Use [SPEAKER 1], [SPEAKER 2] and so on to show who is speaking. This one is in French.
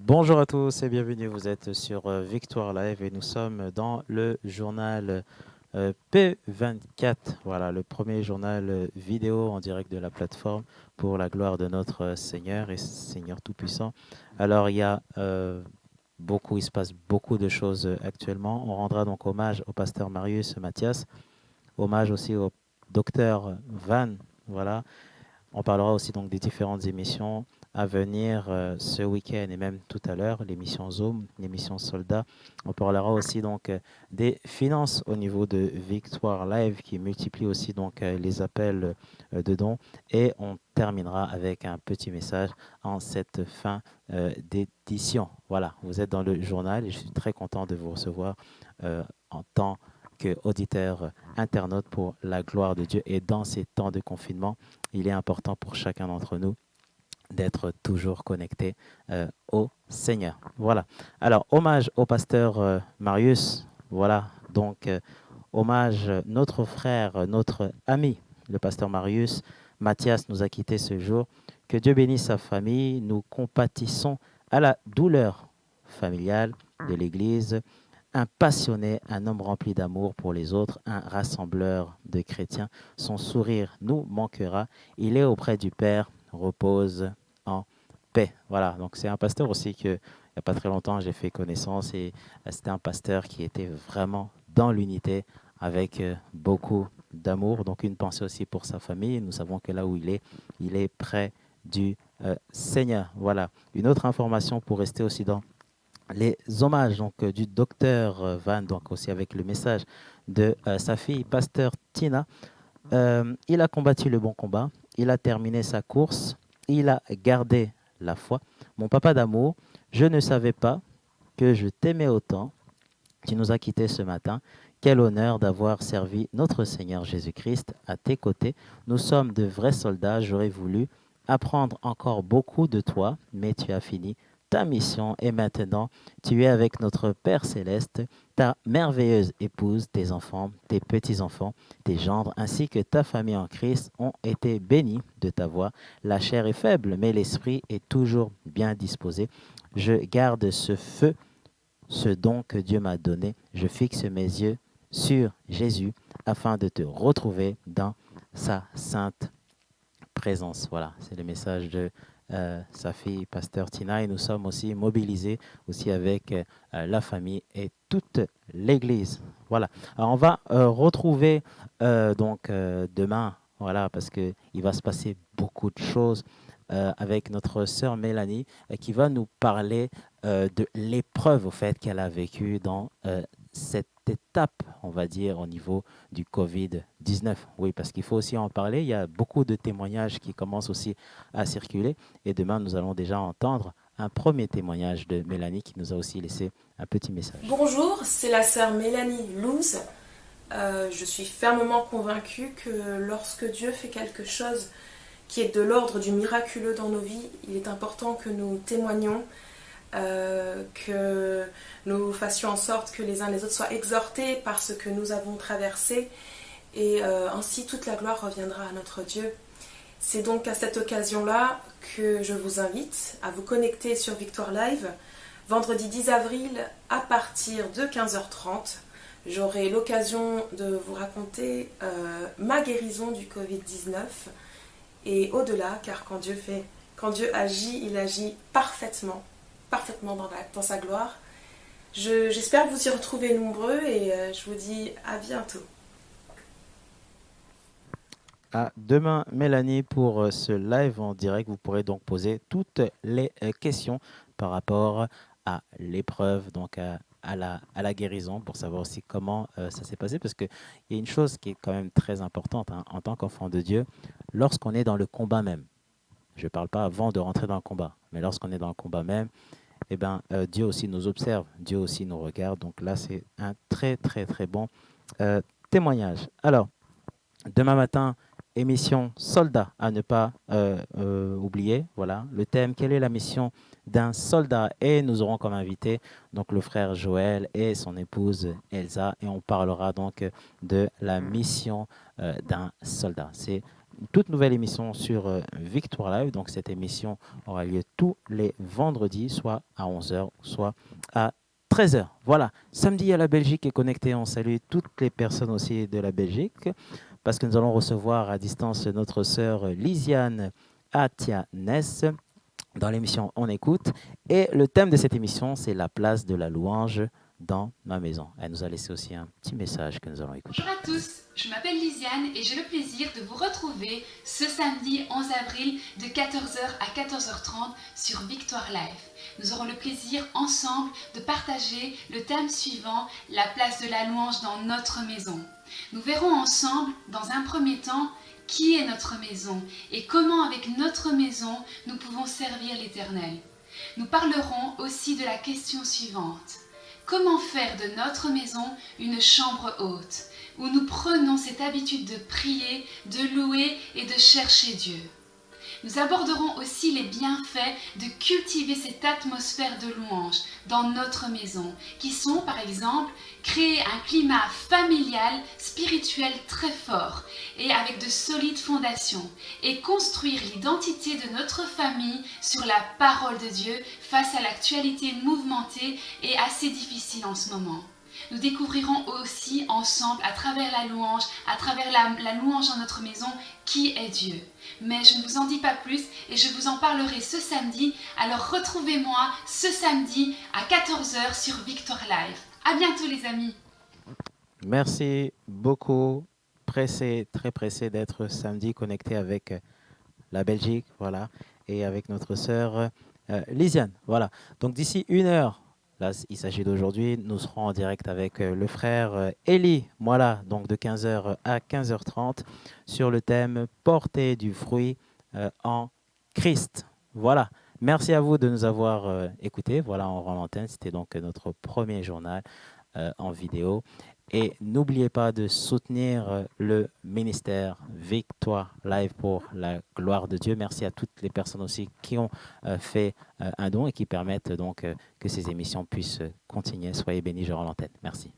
[SPEAKER 1] Bonjour à tous et bienvenue. Vous êtes sur Victoire Live et nous sommes dans le journal P24. Voilà, le premier journal vidéo en direct de la plateforme pour la gloire de notre Seigneur et Seigneur Tout-Puissant. Alors, il se passe beaucoup de choses actuellement. On rendra donc hommage au pasteur Marius Mathias, hommage aussi au docteur Van. Voilà, on parlera aussi donc des différentes émissions à venir ce week-end et même tout à l'heure, l'émission Zoom, l'émission Soldat. On parlera aussi donc des finances au niveau de Victoire Live qui multiplie aussi donc les appels de dons. Et on terminera avec un petit message en cette fin d'édition. Voilà, vous êtes dans le journal et je suis très content de vous recevoir en tant qu'auditeur internaute pour la gloire de Dieu. Et dans ces temps de confinement, il est important pour chacun d'entre nous d'être toujours connecté au Seigneur. Voilà. Alors, hommage au pasteur Marius. Voilà. Donc, hommage notre frère, notre ami, le pasteur Marius. Mathias nous a quittés ce jour. Que Dieu bénisse sa famille. Nous compatissons à la douleur familiale de l'Église. Un passionné, un homme rempli d'amour pour les autres, un rassembleur de chrétiens. Son sourire nous manquera. Il est auprès du Père, repose en paix. Voilà, donc c'est un pasteur aussi que, il n'y a pas très longtemps, j'ai fait connaissance et c'était un pasteur qui était vraiment dans l'unité avec beaucoup d'amour. Donc une pensée aussi pour sa famille. Nous savons que là où il est près du Seigneur. Voilà, une autre information pour rester aussi dans les hommages donc, du docteur Van, donc aussi avec le message de sa fille, pasteur Tina. Il a combattu le bon combat, il a terminé sa course, il a gardé la foi. Mon papa d'amour, je ne savais pas que je t'aimais autant. Tu nous as quittés ce matin. Quel honneur d'avoir servi notre Seigneur Jésus-Christ à tes côtés. Nous sommes de vrais soldats. J'aurais voulu apprendre encore beaucoup de toi, mais tu as fini ta mission et maintenant tu es avec notre Père céleste, ta merveilleuse épouse, tes enfants, tes petits-enfants, tes gendres, ainsi que ta famille en Christ ont été bénis de ta voix. La chair est faible, mais l'esprit est toujours bien disposé. Je garde ce feu, ce don que Dieu m'a donné. Je fixe mes yeux sur Jésus afin de te retrouver dans sa sainte présence. Voilà, c'est le message de sa fille, pasteur Tina. Et nous sommes aussi mobilisés aussi avec la famille et toute l'Église. Voilà. Alors on va retrouver demain, voilà, parce qu'il va se passer beaucoup de choses avec notre sœur Mélanie qui va nous parler de l'épreuve au fait qu'elle a vécue dans cette étape, on va dire, au niveau du Covid-19. Oui, parce qu'il faut aussi en parler. Il y a beaucoup de témoignages qui commencent aussi à circuler. Et demain, nous allons déjà entendre un premier témoignage de Mélanie qui nous a aussi laissé un petit message.
[SPEAKER 2] Bonjour, c'est la sœur Mélanie Louz. Je suis fermement convaincue que lorsque Dieu fait quelque chose qui est de l'ordre du miraculeux dans nos vies, il est important que nous témoignions, que nous fassions en sorte que les uns les autres soient exhortés par ce que nous avons traversé et ainsi toute la gloire reviendra à notre Dieu. C'est donc à cette occasion-là que je vous invite à vous connecter sur Victoire Live. Vendredi 10 avril à partir de 15h30, j'aurai l'occasion de vous raconter ma guérison du Covid-19 et au-delà, car quand Dieu agit, il agit parfaitement, parfaitement dans sa gloire. J'espère vous y retrouver nombreux et je vous dis à bientôt.
[SPEAKER 1] À demain, Mélanie, pour ce live en direct. Vous pourrez donc poser toutes les questions par rapport à l'épreuve, donc à la guérison, pour savoir aussi comment ça s'est passé. Parce qu'il y a une chose qui est quand même très importante hein, en tant qu'enfant de Dieu, lorsqu'on est dans le combat même. Je ne parle pas avant de rentrer dans le combat, mais lorsqu'on est dans le combat même, eh ben, Dieu aussi nous observe, Dieu aussi nous regarde. Donc là, c'est un très, très, très bon témoignage. Alors, demain matin émission soldat à ne pas oublier. Voilà, le thème, quelle est la mission d'un soldat? Et nous aurons comme invité donc le frère Joël et son épouse Elsa. Et on parlera donc de la mission d'un soldat. C'est une toute nouvelle émission sur Victoire Live. Donc cette émission aura lieu tous les vendredis, soit à 11h, soit à 13h. Voilà, samedi à la Belgique est connectée. On salue toutes les personnes aussi de la Belgique parce que nous allons recevoir à distance notre sœur Lisiane Atianes dans l'émission On écoute. Et le thème de cette émission, c'est la place de la louange dans ma maison. Elle nous a laissé aussi un petit message que nous allons écouter.
[SPEAKER 3] Bonjour à tous, je m'appelle Lisiane et j'ai le plaisir de vous retrouver ce samedi 11 avril de 14h à 14h30 sur Victoire Live. Nous aurons le plaisir ensemble de partager le thème suivant, la place de la louange dans notre maison. Nous verrons ensemble, dans un premier temps, qui est notre maison et comment avec notre maison nous pouvons servir l'Éternel. Nous parlerons aussi de la question suivante. Comment faire de notre maison une chambre haute, où nous prenons cette habitude de prier, de louer et de chercher Dieu. Nous aborderons aussi les bienfaits de cultiver cette atmosphère de louange dans notre maison, qui sont par exemple créer un climat familial, spirituel très fort et avec de solides fondations, et construire l'identité de notre famille sur la parole de Dieu face à l'actualité mouvementée et assez difficile en ce moment. Nous découvrirons aussi ensemble, à travers la louange, à travers la louange dans notre maison, qui est Dieu. Mais je ne vous en dis pas plus et je vous en parlerai ce samedi. Alors retrouvez-moi ce samedi à 14h sur Victoire Live. À bientôt les amis.
[SPEAKER 1] Merci beaucoup. Pressé, très pressé d'être samedi connecté avec la Belgique, voilà, et avec notre sœur Lisiane, voilà. Donc d'ici 1 heure, là, il s'agit d'aujourd'hui, nous serons en direct avec le frère Eli, voilà, donc de 15h à 15h30 sur le thème Porter du fruit en Christ. Voilà. Merci à vous de nous avoir écoutés. Voilà, en rend l'antenne, c'était donc notre premier journal en vidéo. Et n'oubliez pas de soutenir le ministère Victoire Live pour la gloire de Dieu. Merci à toutes les personnes aussi qui ont fait un don et qui permettent donc que ces émissions puissent continuer. Soyez bénis, je rends l'antenne. Merci.